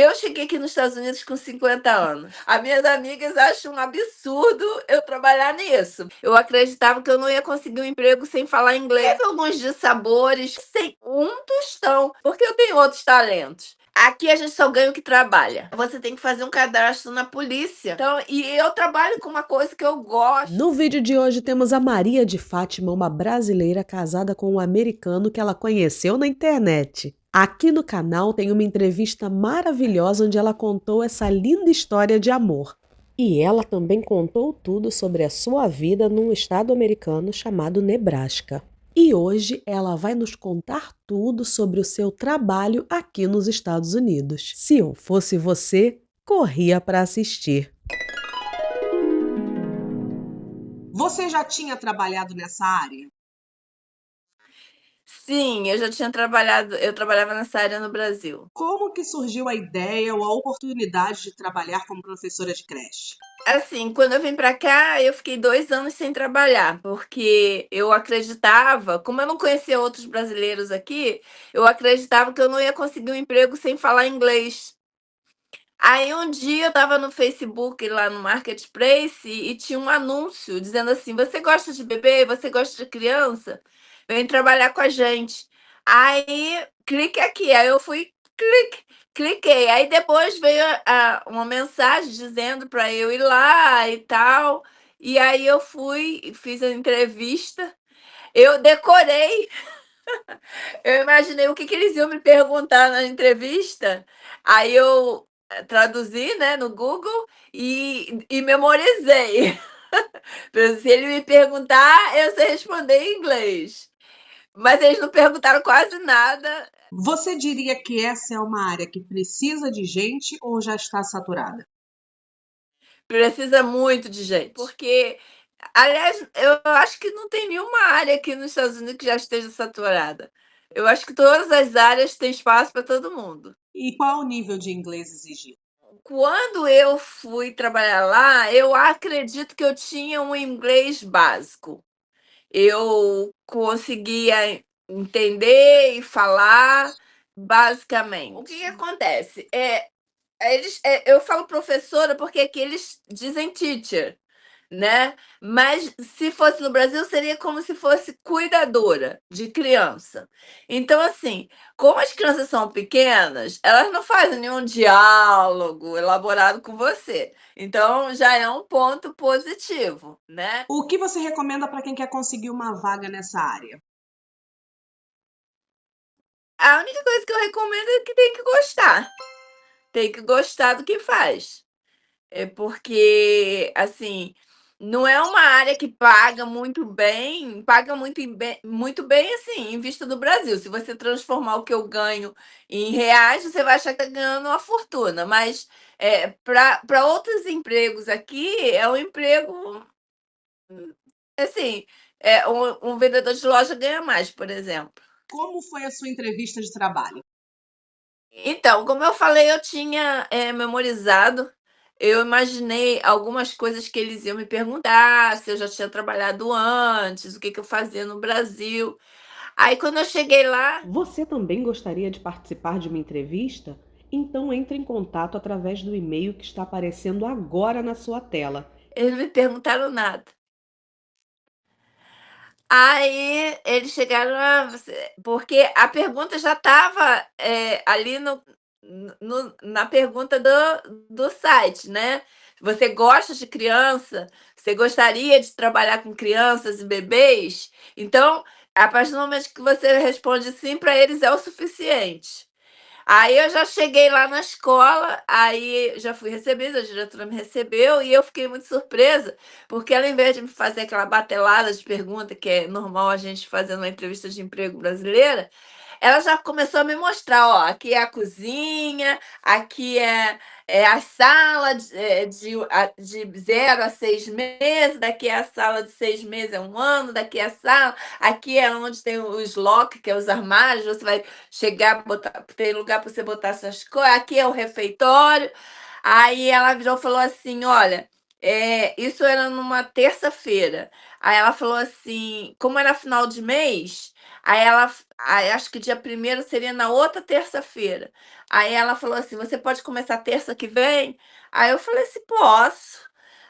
Eu cheguei aqui nos Estados Unidos com 50 anos. As minhas amigas acham um absurdo eu trabalhar nisso. Eu acreditava que eu não ia conseguir um emprego sem falar inglês. Teve alguns dissabores, sem um tostão, porque eu tenho outros talentos. Aqui a gente só ganha o que trabalha. Você tem que fazer um cadastro na polícia. Então, e eu trabalho com uma coisa que eu gosto. No vídeo de hoje temos a Maria de Fátima, uma brasileira casada com um americano que ela conheceu na internet. Aqui no canal tem uma entrevista maravilhosa onde ela contou essa linda história de amor. E ela também contou tudo sobre a sua vida num estado americano chamado Nebraska. E hoje ela vai nos contar tudo sobre o seu trabalho aqui nos Estados Unidos. Se eu fosse você, corria para assistir. Você já tinha trabalhado nessa área? Sim, eu trabalhava nessa área no Brasil. Como que surgiu a ideia ou a oportunidade de trabalhar como professora de creche? Assim, quando eu vim para cá, eu fiquei 2 anos sem trabalhar, porque eu acreditava, como eu não conhecia outros brasileiros aqui, eu acreditava que eu não ia conseguir um emprego sem falar inglês. Aí um dia eu estava no Facebook, lá no Marketplace, e tinha um anúncio dizendo assim: "Você gosta de bebê? Você gosta de criança? Vem trabalhar com a gente". Aí, clique aqui. Aí eu fui, cliquei. Aí depois veio uma mensagem dizendo para eu ir lá e tal. E aí eu fui e fiz a entrevista. Eu decorei, eu imaginei o que que eles iam me perguntar na entrevista. Aí eu traduzi, né, no Google e memorizei. Se ele me perguntar, eu sei responder em inglês. Mas eles não perguntaram quase nada. Você diria que essa é uma área que precisa de gente ou já está saturada? Precisa muito de gente, porque, aliás, eu acho que não tem nenhuma área aqui nos Estados Unidos que já esteja saturada. Eu acho que todas as áreas têm espaço para todo mundo. E qual o nível de inglês exigido? Quando eu fui trabalhar lá, eu acredito que eu tinha um inglês básico. Eu conseguia entender e falar basicamente. O que que acontece? Eu falo professora porque aqui eles dizem teacher, né? Mas se fosse no Brasil, seria como se fosse cuidadora de criança. Então, assim, como as crianças são pequenas, elas não fazem nenhum diálogo elaborado com você. Então, já é um ponto positivo, né? O que você recomenda para quem quer conseguir uma vaga nessa área? A única coisa que eu recomendo é que tem que gostar. Tem que gostar do que faz. É porque, assim, não é uma área que paga muito bem, assim, em vista do Brasil. Se você transformar o que eu ganho em reais, você vai achar que está ganhando uma fortuna. Mas para outros empregos aqui, é um emprego, assim, um vendedor de loja ganha mais, por exemplo. Como foi a sua entrevista de trabalho? Então, como eu falei, eu tinha, memorizado. Eu imaginei algumas coisas que eles iam me perguntar, se eu já tinha trabalhado antes, o que que eu fazia no Brasil. Aí quando eu cheguei lá, Você também gostaria de participar de uma entrevista? Então entre em contato através do e-mail que está aparecendo agora na sua tela. eles não me perguntaram nada. Aí eles chegaram porque a pergunta já estava, ali na pergunta do site, né. Você gosta de criança? Você gostaria de trabalhar com crianças e bebês? Então, a partir do momento que você responde sim, para eles é o suficiente. Aí eu já cheguei lá na escola, aí já fui recebida, a diretora me recebeu e eu fiquei muito surpresa, porque ela, em vez de me fazer aquela batelada de pergunta que é normal a gente fazer numa entrevista de emprego brasileira, ela já começou a me mostrar, ó, aqui é a cozinha, aqui é a sala de 0 a 6 meses, daqui é a sala de 6 meses, é 1 ano, daqui é a sala, aqui é onde tem os lock, que é os armários, você vai chegar, botar, tem lugar para você botar suas coisas, aqui é o refeitório. Aí ela virou e falou assim: olha, Isso era numa terça-feira. Aí ela falou assim, como era final de mês, aí acho que dia primeiro seria na outra terça-feira. Aí ela falou assim: "Você pode começar terça que vem?" Aí eu falei assim: "Posso".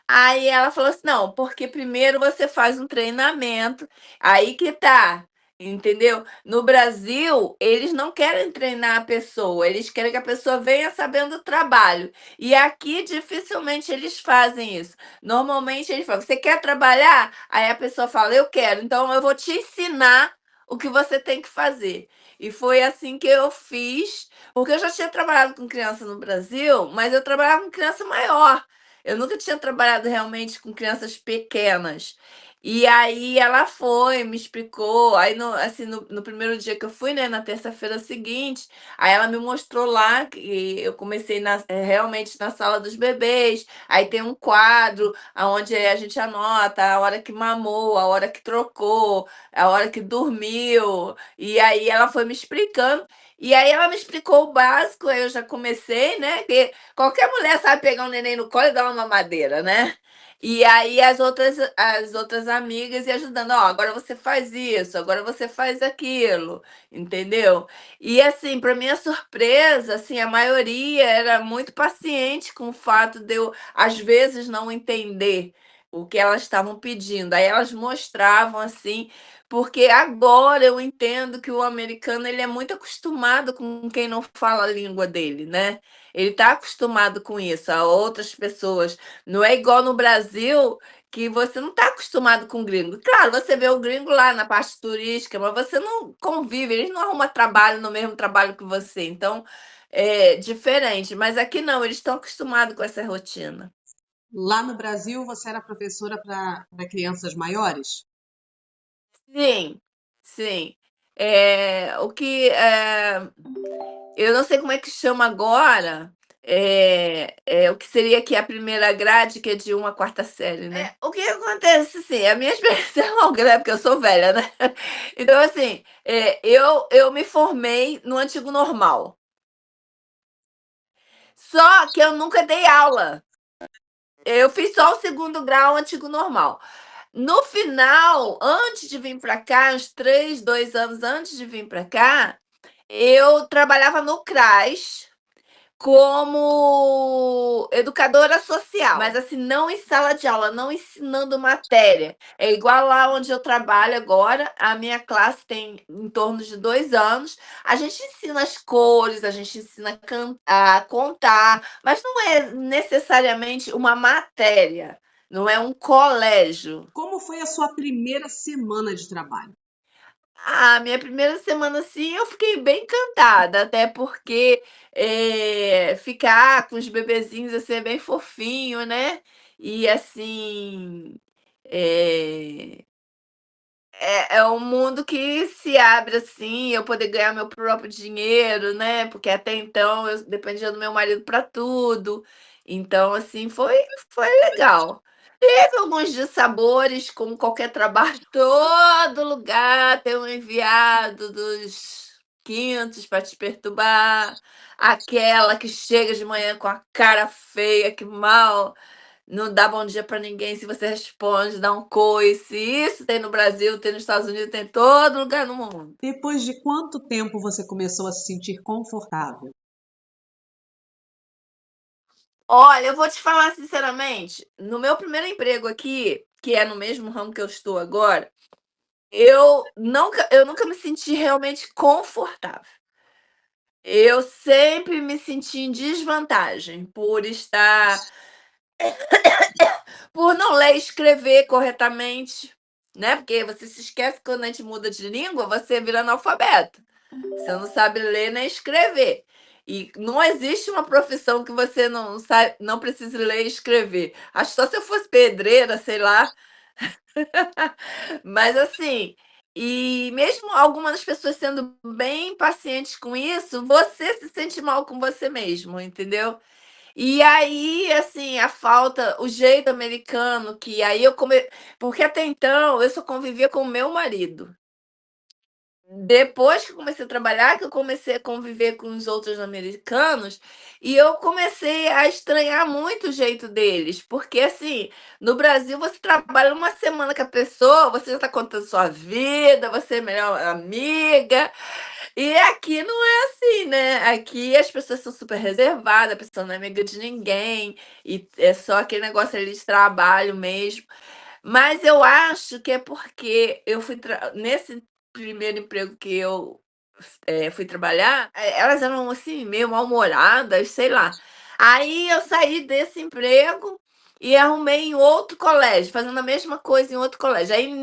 Aí ela falou assim: "Não, porque primeiro você faz um treinamento", aí que tá, entendeu? No Brasil, eles não querem treinar a pessoa, eles querem que a pessoa venha sabendo o trabalho. E aqui dificilmente eles fazem isso. Normalmente eles falam: "Você quer trabalhar?" Aí a pessoa fala: "Eu quero, então eu vou te ensinar o que você tem que fazer". E foi assim que eu fiz, porque eu já tinha trabalhado com criança no Brasil, mas eu trabalhava com criança maior. Eu nunca tinha trabalhado realmente com crianças pequenas. E aí ela foi, me explicou, aí assim, no primeiro dia que eu fui, né, na terça-feira seguinte, aí ela me mostrou lá que eu comecei realmente na sala dos bebês, aí tem um quadro onde a gente anota a hora que mamou, a hora que trocou, a hora que dormiu, e aí ela foi me explicando, e aí ela me explicou o básico, aí eu já comecei, né, que qualquer mulher sabe pegar um neném no colo e dar uma mamadeira, né? E aí as outras amigas iam ajudando, ó, agora você faz isso, agora você faz aquilo, entendeu? E assim, para minha surpresa, assim, a maioria era muito paciente com o fato de eu, às vezes, não entender o que elas estavam pedindo. Aí elas mostravam assim, porque agora eu entendo que o americano ele é muito acostumado com quem não fala a língua dele, né? Ele está acostumado com isso, a outras pessoas. Não é igual no Brasil, que você não está acostumado com gringo. Claro, você vê o gringo lá na parte turística, mas você não convive, eles não arrumam trabalho no mesmo trabalho que você. Então, é diferente. Mas aqui não, eles estão acostumados com essa rotina. Lá no Brasil, você era professora para crianças maiores? Sim, sim. Eu não sei como é que chama agora, o que seria aqui a primeira grade, que é de 1 à 4ª série, né. O que acontece, assim, a minha experiência é longa, né, porque eu sou velha, né. Então, assim, eu me formei no antigo normal, só que eu nunca dei aula. Eu fiz só o segundo grau antigo normal. No final, antes de vir para cá, uns 3, 2 anos antes de vir para cá, eu trabalhava no CRAS como educadora social, mas assim, não em sala de aula, não ensinando matéria. É igual lá onde eu trabalho agora, a minha classe tem em torno de 2 anos, a gente ensina as cores, a gente ensina a contar, mas não é necessariamente uma matéria, não é um colégio. Como foi a sua primeira semana de trabalho? Minha primeira semana, assim, eu fiquei bem encantada, até porque, ficar com os bebezinhos, assim, é bem fofinho, né. E assim, eh, é um mundo que se abre, assim, eu poder ganhar meu próprio dinheiro, né, porque até então eu dependia do meu marido para tudo. Então, assim, foi legal. Teve alguns dissabores, como qualquer trabalho, todo lugar tem um enviado dos quintos para te perturbar, aquela que chega de manhã com a cara feia, que mal não dá bom dia para ninguém, se você responde, dá um coice. Isso tem no Brasil, tem nos Estados Unidos, tem em todo lugar no mundo. Depois de quanto tempo você começou a se sentir confortável? Olha, eu vou te falar sinceramente, no meu primeiro emprego aqui, que é no mesmo ramo que eu estou agora, eu nunca me senti realmente confortável. Eu sempre me senti em desvantagem por não ler e escrever corretamente, né, porque você se esquece que quando a gente muda de língua, você vira analfabeto. Você não sabe ler nem escrever. E não existe uma profissão que você não precise ler e escrever. Acho que só se eu fosse pedreira, sei lá. Mas assim, e mesmo algumas pessoas sendo bem pacientes com isso, você se sente mal com você mesmo, entendeu? E aí, assim, o jeito americano, que aí porque até então eu só convivia com o meu marido. depois que eu comecei a trabalhar, que eu comecei a conviver com os outros americanos, e eu comecei a estranhar muito o jeito deles, porque assim, no Brasil você trabalha uma semana com a pessoa, você já está contando sua vida, você é melhor amiga, e aqui não é assim, né? Aqui as pessoas são super reservadas, a pessoa não é amiga de ninguém, e é só aquele negócio ali de trabalho mesmo. Mas eu acho que é porque eu nesse primeiro emprego que eu fui trabalhar, elas eram assim, meio mal-humoradas, sei lá. Aí eu saí desse emprego e arrumei em outro colégio, fazendo a mesma coisa em outro colégio. Aí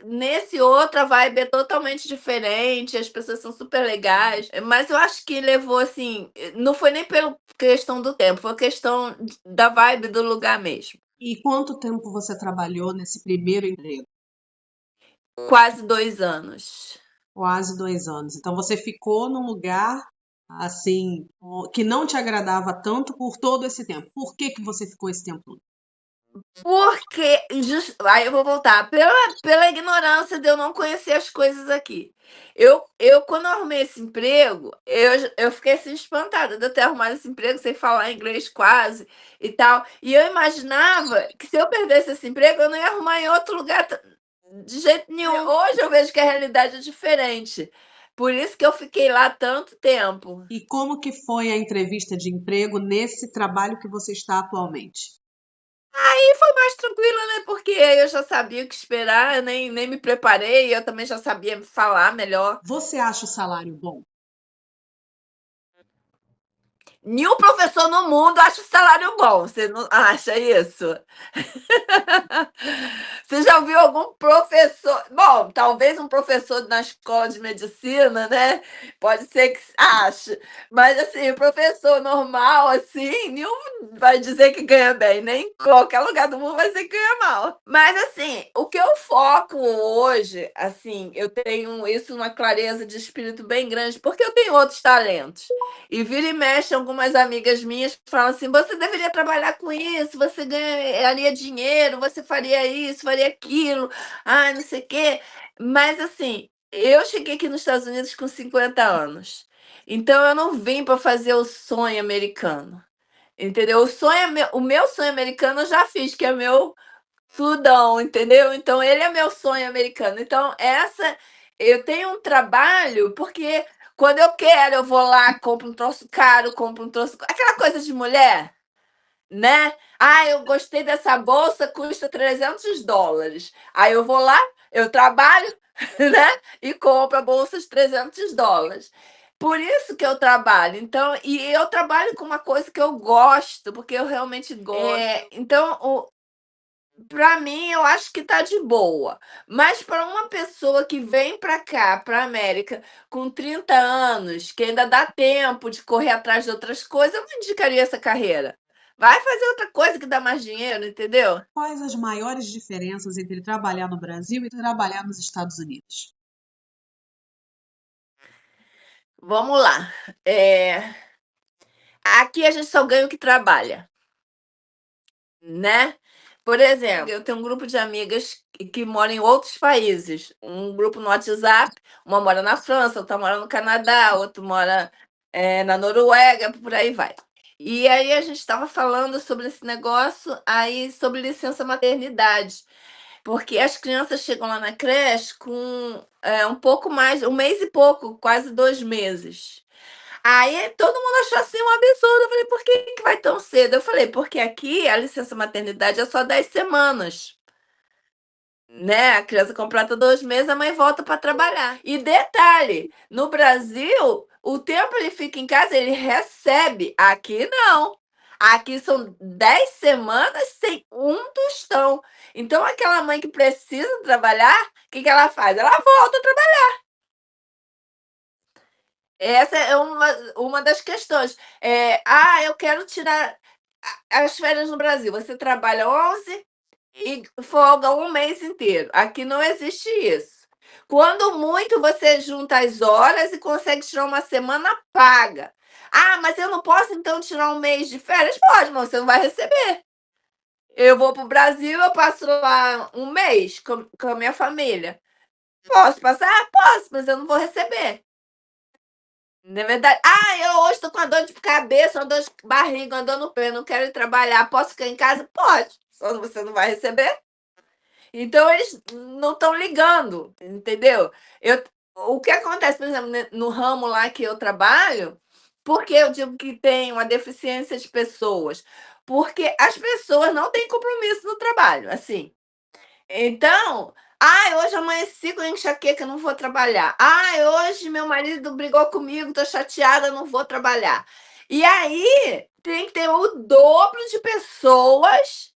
nesse outro a vibe é totalmente diferente, as pessoas são super legais, mas eu acho que levou assim, não foi nem pela questão do tempo, foi questão da vibe do lugar mesmo. E quanto tempo você trabalhou nesse primeiro emprego? Quase 2 anos. Quase 2 anos. Então você ficou num lugar assim que não te agradava tanto por todo esse tempo. Por que que você ficou esse tempo todo? Porque aí eu vou voltar, pela ignorância de eu não conhecer as coisas aqui. Eu quando eu arrumei esse emprego, eu fiquei assim espantada de eu ter arrumado esse emprego sem falar inglês quase e tal. E eu imaginava que se eu perdesse esse emprego, eu não ia arrumar em outro lugar de jeito nenhum. Hoje eu vejo que a realidade é diferente. Por isso que eu fiquei lá tanto tempo. E como que foi a entrevista de emprego nesse trabalho que você está atualmente? Aí foi mais tranquila, né, porque eu já sabia o que esperar, eu nem me preparei, eu também já sabia falar melhor. Você acha o salário bom? Nenhum professor no mundo acha o salário bom, você não acha isso? Você já ouviu algum professor? Bom, talvez um professor na escola de medicina, né? Pode ser que ache. Mas assim, o professor normal, assim, nenhum vai dizer que ganha bem, nem em qualquer lugar do mundo vai dizer que ganha mal. Mas assim, o que eu foco hoje, assim, eu tenho isso uma clareza de espírito bem grande, porque eu tenho outros talentos. E vira e mexe, algumas amigas minhas falam assim: você deveria trabalhar com isso, você ganharia dinheiro, você faria isso, faria aquilo, ai, não sei o quê. Mas assim, eu cheguei aqui nos Estados Unidos com 50 anos. Então eu não vim para fazer o sonho americano. Entendeu? O meu sonho americano eu já fiz, que é meu tudão, entendeu? Então ele é meu sonho americano. Então essa eu tenho um trabalho, porque quando eu quero, eu vou lá, compro um troço caro, compro um troço, aquela coisa de mulher, né? Ah, eu gostei dessa bolsa, custa US$ 300. Aí eu vou lá, eu trabalho, né? E compro a bolsa de US$ 300. Por isso que eu trabalho. Então, e eu trabalho com uma coisa que eu gosto, porque eu realmente gosto. Então, para mim, eu acho que tá de boa. Mas para uma pessoa que vem para cá, para América, com 30 anos, que ainda dá tempo de correr atrás de outras coisas, eu não indicaria essa carreira. Vai fazer outra coisa que dá mais dinheiro, entendeu? Quais as maiores diferenças entre trabalhar no Brasil e trabalhar nos Estados Unidos? Vamos lá. É, aqui a gente só ganha o que trabalha, né? Por exemplo, eu tenho um grupo de amigas que moram em outros países. Um grupo no WhatsApp, uma mora na França, outra mora no Canadá, outro mora na Noruega, por aí vai. E aí a gente estava falando sobre esse negócio, aí sobre licença maternidade, porque as crianças chegam lá na creche com um pouco mais, 1 mês e pouco, quase 2 meses. Aí todo mundo achou assim um absurdo. Eu falei, por que que vai tão cedo? Eu falei, porque aqui a licença maternidade é só 10 semanas. Né? A criança completa 2 meses, a mãe volta para trabalhar. E detalhe, no Brasil, o tempo ele fica em casa, ele recebe. Aqui não. Aqui são 10 semanas sem um tostão. Então, aquela mãe que precisa trabalhar, o que que ela faz? Ela volta a trabalhar. Essa é uma das questões. Eu quero tirar as férias no Brasil. Você trabalha 11 e folga 1 mês inteiro. Aqui não existe isso. Quando muito, você junta as horas e consegue tirar uma semana paga. Ah, mas eu não posso então tirar 1 mês de férias? Pode, mas você não vai receber. Eu vou para o Brasil, eu passo lá 1 mês com a minha família. Posso passar? Posso, mas eu não vou receber. Não é verdade? Ah, eu hoje tô com uma dor de cabeça, uma dor de barriga, uma dor no pé, não quero ir trabalhar. Posso ficar em casa? Pode. Só você não vai receber. Então eles não estão ligando, entendeu? Eu, o que acontece, por exemplo, no ramo lá que eu trabalho, por que eu digo que tem uma deficiência de pessoas? Porque as pessoas não têm compromisso no trabalho, assim. Então, ai, hoje amanheci com enxaqueca, não vou trabalhar. Ai, hoje meu marido brigou comigo, tô chateada, não vou trabalhar. E aí tem que ter o dobro de pessoas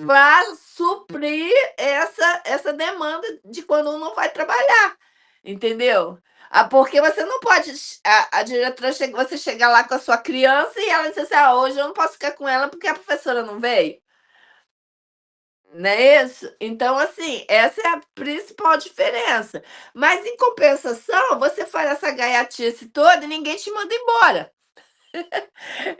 para suprir essa demanda de quando um não vai trabalhar, entendeu? Ah, porque você não pode, a diretora chega, você chega lá com a sua criança e ela diz assim, ah, hoje eu não posso ficar com ela porque a professora não veio. Não é isso? Então, assim, essa é a principal diferença. Mas, em compensação, você faz essa gaiatice toda e ninguém te manda embora.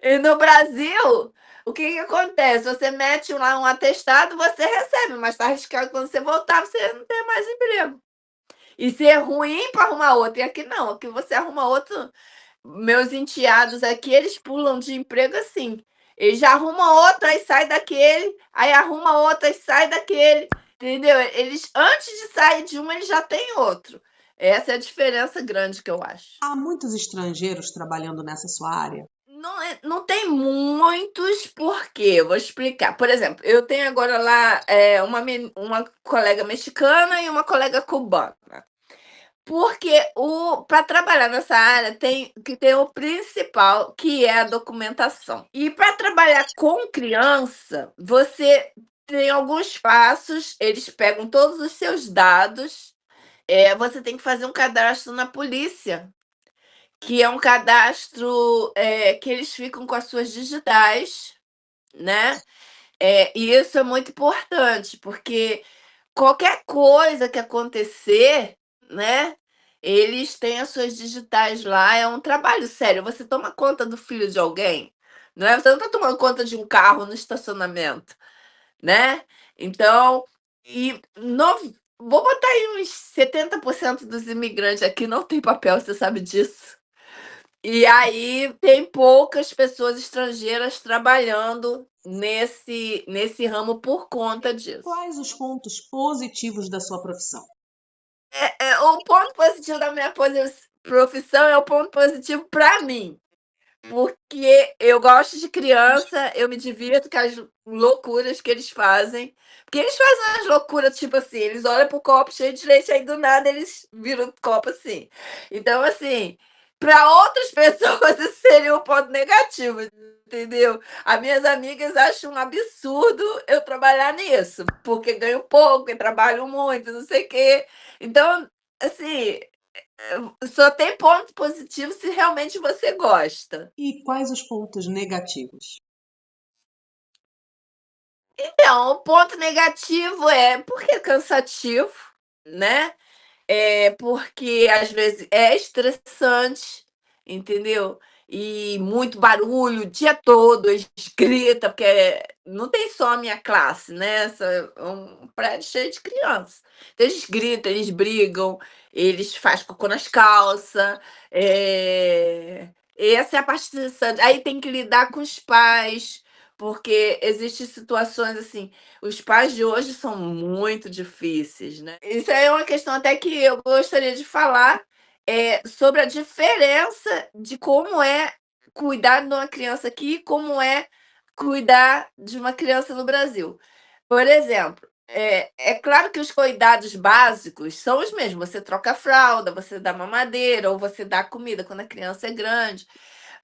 E no Brasil, o que que acontece? Você mete lá um atestado, você recebe, mas está arriscado quando você voltar, você não tem mais emprego. E se é ruim para arrumar outro. E aqui não, aqui você arruma outro. Meus enteados aqui, eles pulam de emprego assim. Eles já arrumam outro, aí sai daquele, aí arruma outro, aí sai daquele, entendeu? Eles, antes de sair de um, eles já têm outro. Essa é a diferença grande que eu acho. Há muitos estrangeiros trabalhando nessa sua área? Não, não tem muitos, por quê? Eu vou explicar. Por exemplo, eu tenho agora lá uma colega mexicana e uma colega cubana. Porque para trabalhar nessa área tem que ter o principal, que é a documentação. E para trabalhar com criança, você tem alguns passos, eles pegam todos os seus dados, você tem que fazer um cadastro na polícia, que é um cadastro que eles ficam com as suas digitais, né? E isso é muito importante, porque qualquer coisa que acontecer, né, eles têm as suas digitais lá, é um trabalho sério. Você toma conta do filho de alguém, não é? Você não está tomando conta de um carro no estacionamento, né? Então, e vou botar aí uns 70% dos imigrantes aqui não tem papel, você sabe disso. E aí tem poucas pessoas estrangeiras trabalhando nesse ramo por conta disso. Quais os pontos positivos da sua profissão? O ponto positivo da minha profissão é o ponto positivo para mim, porque eu gosto de criança, eu me divirto com as loucuras que eles fazem, porque eles fazem umas loucuras, tipo assim, eles olham pro copo cheio de leite, aí do nada eles viram o copo assim. Então, assim, para outras pessoas isso seria um ponto negativo, entendeu? As minhas amigas acham um absurdo eu trabalhar nisso, porque ganho pouco e trabalho muito, não sei o quê. Então, assim, só tem ponto positivo se realmente você gosta. E quais os pontos negativos? Então, o ponto negativo é porque é cansativo, né? Porque às vezes é estressante, entendeu? E muito barulho o dia todo, eles gritam, porque não tem só a minha classe, né? É um prédio cheio de crianças. Então eles gritam, eles brigam, eles fazem cocô nas calças. Essa é a parte estressante. Aí tem que lidar com os pais, porque existem situações assim, os pais de hoje são muito difíceis, né. Isso aí é uma questão até que eu gostaria de falar, sobre a diferença de como é cuidar de uma criança aqui e como é cuidar de uma criança no Brasil. Por exemplo, é claro que os cuidados básicos são os mesmos, você troca a fralda, você dá mamadeira ou você dá comida quando a criança é grande,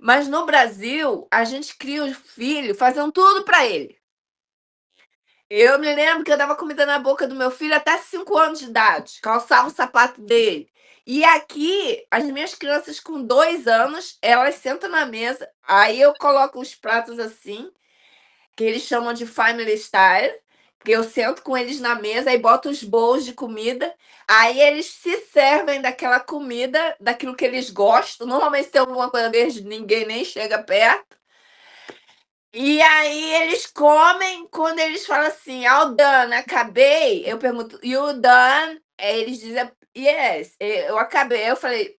mas no Brasil, a gente cria o filho fazendo tudo para ele. Eu me lembro que eu dava comida na boca do meu filho até 5 anos de idade, calçava o sapato dele. E aqui, as minhas crianças com 2 anos, elas sentam na mesa, aí eu coloco os pratos assim, que eles chamam de family style, que eu sento com eles na mesa e boto os bowls de comida, aí eles se servem daquela comida, daquilo que eles gostam. Normalmente, se tem alguma coisa verde, ninguém nem chega perto. E aí eles comem, quando eles falam assim: "All done, acabei", eu pergunto: "You done?" Aí eles dizem, yes, eu acabei, eu falei,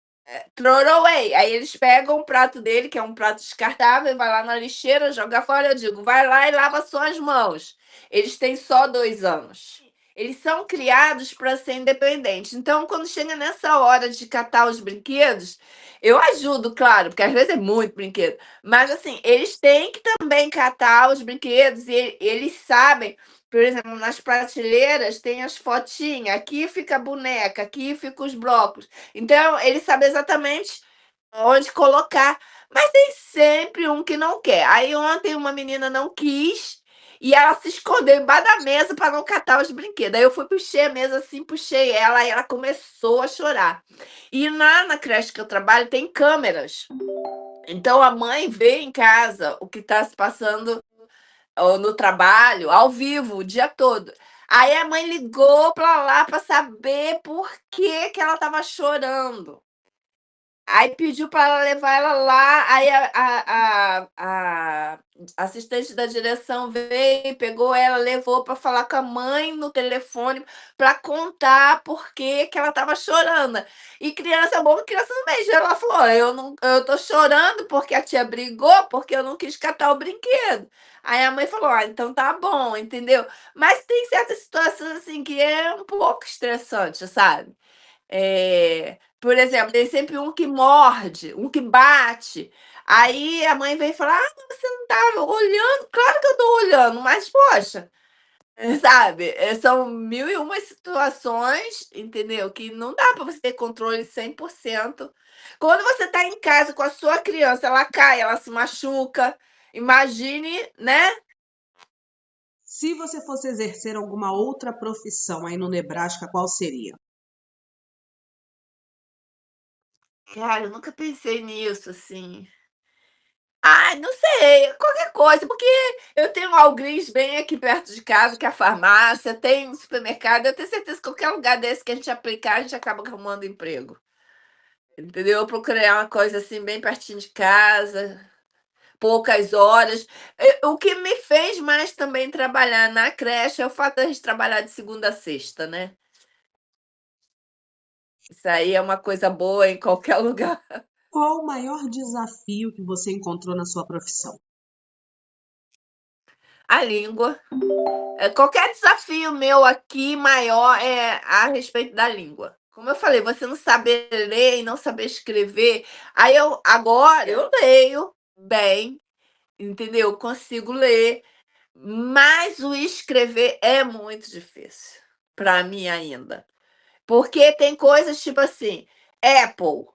throw it away. Aí eles pegam o prato dele, que é um prato descartável, vai lá na lixeira, joga fora. Eu digo, vai lá e lava suas mãos. Eles têm só 2 anos. Eles são criados para ser independentes. Então, quando chega nessa hora de catar os brinquedos, eu ajudo, claro, porque às vezes é muito brinquedo. Mas assim, eles têm que também catar os brinquedos e eles sabem. Por exemplo, nas prateleiras tem as fotinhas, aqui fica a boneca, aqui ficam os blocos. Então, ele sabe exatamente onde colocar, mas tem sempre um que não quer. Aí ontem uma menina não quis e ela se escondeu embaixo da mesa para não catar os brinquedos. Aí eu fui, puxei a mesa assim, puxei ela e ela começou a chorar. E lá na creche que eu trabalho tem câmeras. Então a mãe vê em casa o que está se passando ou no trabalho, ao vivo, o dia todo. Aí a mãe ligou para lá para saber por que que ela estava chorando. Aí pediu para ela levar ela lá, aí a assistente da direção veio, pegou ela, levou para falar com a mãe no telefone para contar por que que ela estava chorando. E criança boba, criança não mexe. Ela falou: "Olha, eu tô chorando porque a tia brigou, porque eu não quis catar o brinquedo". Aí a mãe falou: "Ah, então tá bom", entendeu? Mas tem certas situações assim que é um pouco estressante, sabe? Por exemplo, tem sempre um que morde, um que bate. Aí a mãe vem falar: "Ah, mas você não estava olhando?". Claro que eu estou olhando, mas poxa, sabe, são mil e uma situações, entendeu, que não dá para você ter controle 100%. Quando você está em casa com a sua criança, ela cai, ela se machuca, imagine, né. Se você fosse exercer alguma outra profissão aí no Nebraska, qual seria? Cara, eu nunca pensei nisso, assim. Ah, não sei, qualquer coisa, porque eu tenho um Walgreens bem aqui perto de casa, que é a farmácia, tem um supermercado, eu tenho certeza que qualquer lugar desse que a gente aplicar, a gente acaba arrumando emprego. Entendeu? Eu procurei uma coisa assim bem pertinho de casa, poucas horas. O que me fez mais também trabalhar na creche é o fato da gente trabalhar de segunda a sexta, né? Isso aí é uma coisa boa em qualquer lugar. Qual o maior desafio que você encontrou na sua profissão? A língua. Qualquer desafio meu aqui maior é a respeito da língua. Como eu falei, você não saber ler e não saber escrever. Aí eu agora eu leio bem, entendeu? Consigo ler, mas o escrever é muito difícil para mim ainda. Porque tem coisas tipo assim, Apple,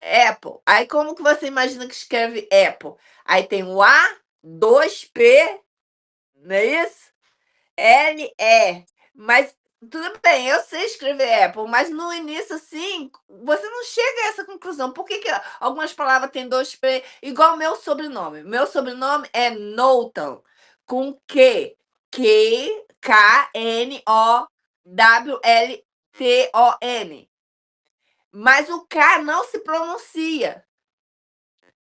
Apple. Aí como que você imagina que escreve Apple? Aí tem o A, 2P, não é isso? LE. Mas tudo bem, eu sei escrever Apple, mas no início, assim, você não chega a essa conclusão. Por que que algumas palavras têm 2P? Igual o meu sobrenome. Meu sobrenome é Knowlton, com Q. Knowwlton. Mas o K não se pronuncia.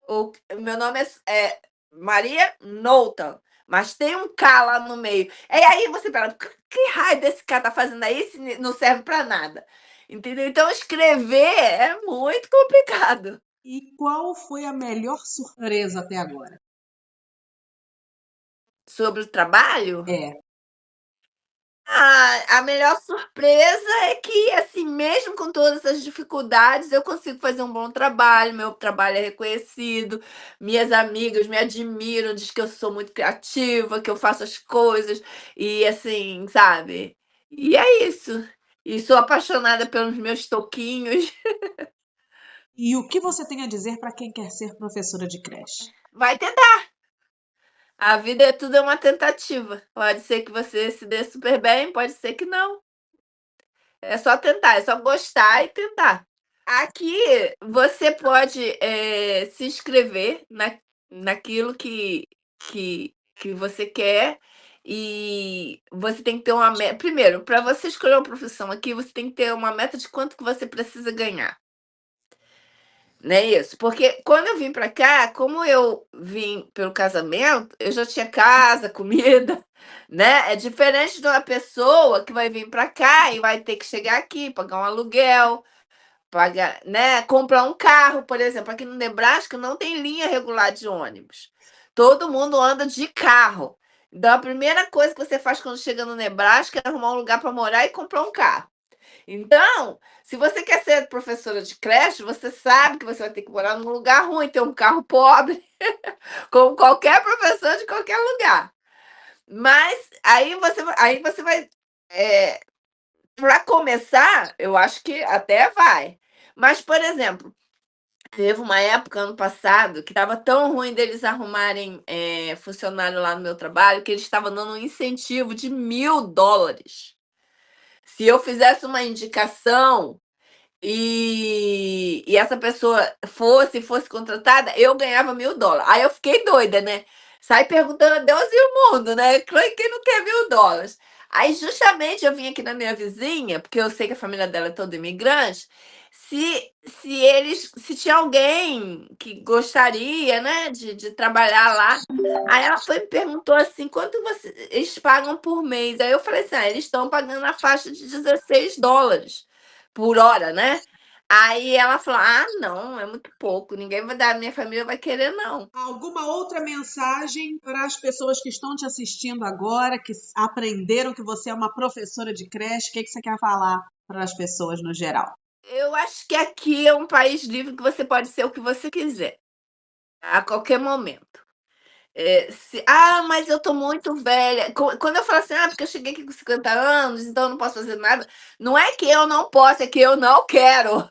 O meu nome é Maria Knowlton, mas tem um K lá no meio. E aí você fala, que raio desse K tá fazendo aí se não serve para nada? Entendeu? Então escrever é muito complicado. E qual foi a melhor surpresa até agora? Sobre o trabalho, É. a melhor surpresa é que, assim, mesmo com todas as dificuldades, eu consigo fazer um bom trabalho, meu trabalho é reconhecido, minhas amigas me admiram, diz que eu sou muito criativa, que eu faço as coisas e, assim, sabe. E é isso. E sou apaixonada pelos meus toquinhos. E o que você tem a dizer para quem quer ser professora de creche? Vai tentar. A vida é tudo é uma tentativa. Pode ser que você se dê super bem, pode ser que não. É só tentar, é só gostar e tentar. Aqui você pode, se inscrever naquilo que você quer e você tem que ter uma meta. Primeiro, para você escolher uma profissão aqui, você tem que ter uma meta de quanto que você precisa ganhar. Não é isso? Porque quando eu vim para cá, como eu vim pelo casamento, eu já tinha casa, comida, né? É diferente de uma pessoa que vai vir para cá e vai ter que chegar aqui, pagar um aluguel, pagar, né? Comprar um carro, por exemplo. Aqui no Nebraska não tem linha regular de ônibus. Todo mundo anda de carro. Então, a primeira coisa que você faz quando chega no Nebraska é arrumar um lugar para morar e comprar um carro. Então, se você quer ser professora de creche, você sabe que você vai ter que morar num lugar ruim, ter um carro pobre, como qualquer professor de qualquer lugar. Mas aí você vai, para começar, eu acho que até vai. Mas, por exemplo, teve uma época ano passado que estava tão ruim deles arrumarem funcionário lá no meu trabalho que eles estavam dando um incentivo de $1.000. Se eu fizesse uma indicação e essa pessoa fosse contratada, eu ganhava $1.000. Aí eu fiquei doida, né? Sai perguntando a Deus e o mundo, né? Quem não quer $1.000? Aí, justamente, eu vim aqui na minha vizinha, porque eu sei que a família dela é toda imigrante, se tinha alguém que gostaria, né, de trabalhar lá. Aí ela foi e me perguntou assim, quanto eles pagam por mês? Aí eu falei assim, eles estão pagando na faixa de $16 por hora, né? Aí ela falou: "Ah, não, é muito pouco, ninguém vai dar, minha família vai querer não". Alguma outra mensagem para as pessoas que estão te assistindo agora, que aprenderam que você é uma professora de creche? O que você quer falar para as pessoas no geral? Eu acho que aqui é um país livre que você pode ser o que você quiser, a qualquer momento. Mas eu tô muito velha. Quando eu falo assim: "Ah, porque eu cheguei aqui com 50 anos, então eu não posso fazer nada", não é que eu não posso, é que eu não quero.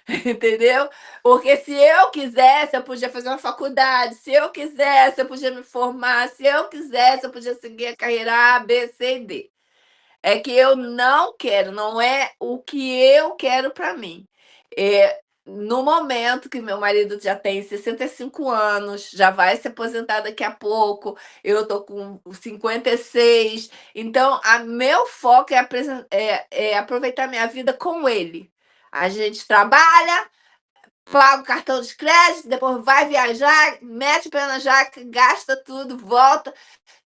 Entendeu? Porque se eu quisesse, eu podia fazer uma faculdade, se eu quisesse, eu podia me formar, se eu quisesse, eu podia seguir a carreira A, B, C e D. É que eu não quero, não é o que eu quero para mim. No momento que meu marido já tem 65 anos, já vai se aposentar daqui a pouco, eu tô com 56, então meu foco é aproveitar minha vida com ele. A gente trabalha, paga o cartão de crédito, depois vai viajar, mete o pé na jaca, gasta tudo, volta,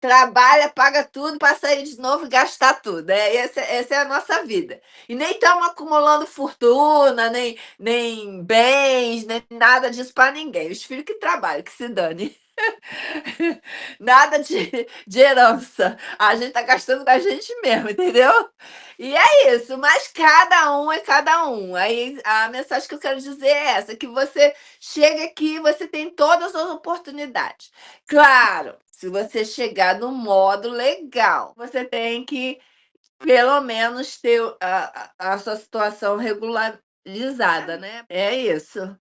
trabalha, paga tudo para sair de novo e gastar tudo. Essa é a nossa vida. E nem estamos acumulando fortuna, nem bens, nem nada disso para ninguém. Os filhos que trabalham, que se dane. Nada de herança. A gente tá gastando da gente mesmo, entendeu? E é isso, mas cada um é cada um. Aí a mensagem que eu quero dizer é essa: que você chega aqui, você tem todas as oportunidades. Claro, se você chegar no modo legal, você tem que pelo menos ter a sua situação regularizada, né? É isso.